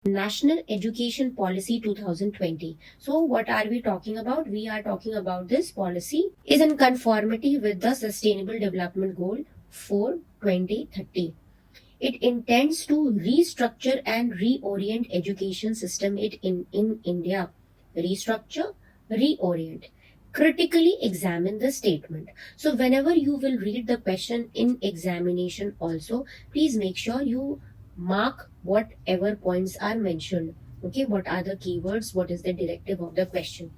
National Education Policy 2020. So what are we talking about? We are talking about this policy is in conformity with the Sustainable Development Goal for 2030. It intends to restructure and reorient education system in India. Restructure, reorient. Critically examine the statement. So whenever you will read the question in examination also, please make sure you mark whatever points are mentioned. Okay, what are the keywords? What is the directive of the question?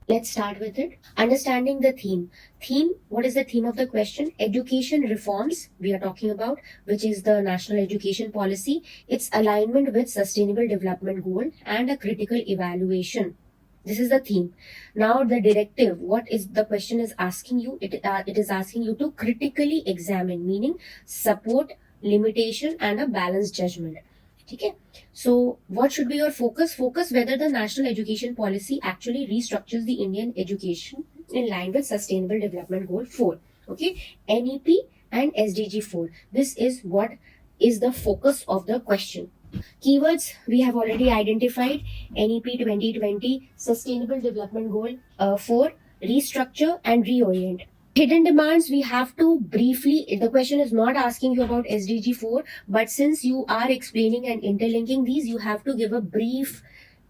Let's start with it. Understanding the theme. Theme, what is the theme of the question? Education reforms, we are talking about, which is the national education policy, its alignment with sustainable development goal and a critical evaluation. This is the theme. Now the directive, what is the question is asking you? It is asking you to critically examine, meaning support, limitation and a balanced judgment. Okay. So what should be your focus whether the national education policy actually restructures the Indian education in line with sustainable development goal 4. Okay, NEP and SDG 4. This is what is the focus of the question. Keywords we have already identified. NEP 2020, Sustainable Development Goal 4, restructure and reorient. Hidden demands, we have to briefly, the question is not asking you about SDG 4, but since you are explaining and interlinking these, you have to give a brief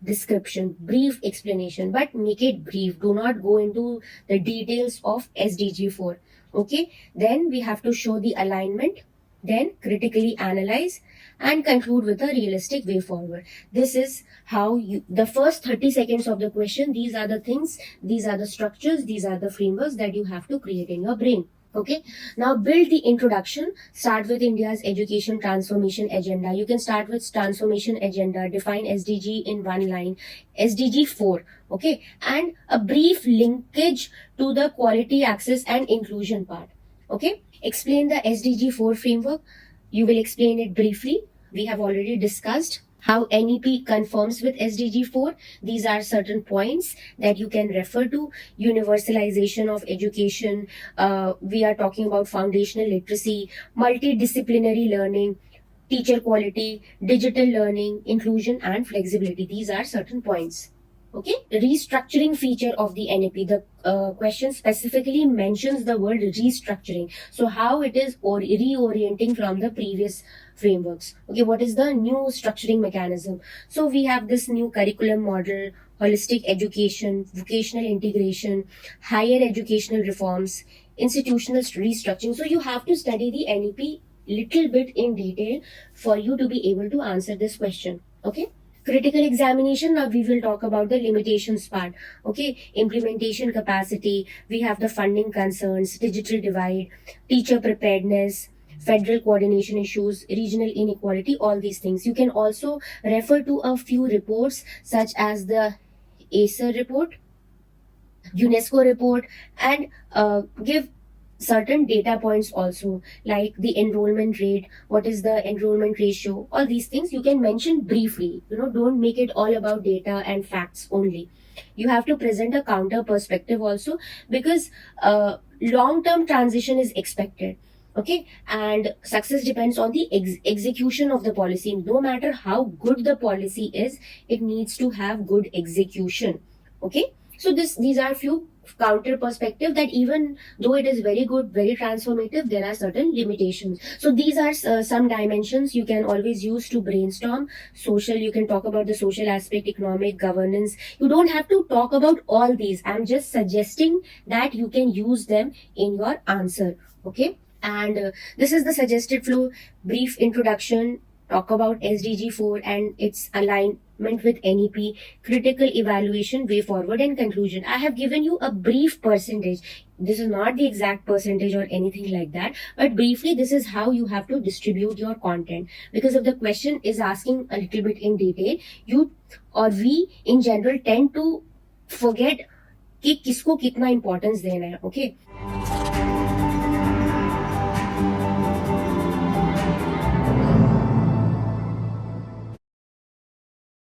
description, brief explanation, but make it brief. Do not go into the details of SDG 4. Okay, then we have to show the alignment, then critically analyze and conclude with a realistic way forward. This is how you, the first 30 seconds of the question, these are the things, these are the structures, these are the frameworks that you have to create in your brain. Okay, now build the introduction. Start with India's education transformation agenda. You can start with transformation agenda, define SDG in one line, SDG 4, okay, and a brief linkage to the quality, access and inclusion part. Okay, explain the SDG 4 framework. You will explain it briefly. We have already discussed how NEP conforms with SDG 4. These are certain points that you can refer to. Universalization of education. We are talking about foundational literacy, multidisciplinary learning, teacher quality, digital learning, inclusion and flexibility. These are certain points. Okay, restructuring feature of the NEP. The question specifically mentions the word restructuring. So how it is or reorienting from the previous frameworks. Okay, what is the new structuring mechanism? So we have this new curriculum model, holistic education, vocational integration, higher educational reforms, institutional restructuring. So you have to study the NEP little bit in detail for you to be able to answer this question. Okay. Critical examination, now we will talk about the limitations part. Okay, implementation capacity, we have the funding concerns, digital divide, teacher preparedness, federal coordination issues, regional inequality, all these things. You can also refer to a few reports such as the ACER report, UNESCO report, and give certain data points also, like the enrollment rate, what is the enrollment ratio, all these things you can mention briefly. Don't make it all about data and facts only. You have to present a counter perspective also, because long term transition is expected. Okay, and success depends on the execution of the policy. No matter how good the policy is, it needs to have good execution. Okay, so these are few counter perspective that even though it is very good, very transformative, there are certain limitations. So these are some dimensions you can always use to brainstorm. Social, you can talk about the social aspect, economic, governance. You don't have to talk about all these. I'm just suggesting that you can use them in your answer. Okay, and this is the suggested flow. Brief introduction, talk about SDG 4 and its alignment with NEP, critical evaluation, way forward, and conclusion. I have given you a brief percentage. This is not the exact percentage or anything like that, but briefly, this is how you have to distribute your content. Because if the question is asking a little bit in detail, you or we in general tend to forget कि किसको कितना importance देना है. Okay.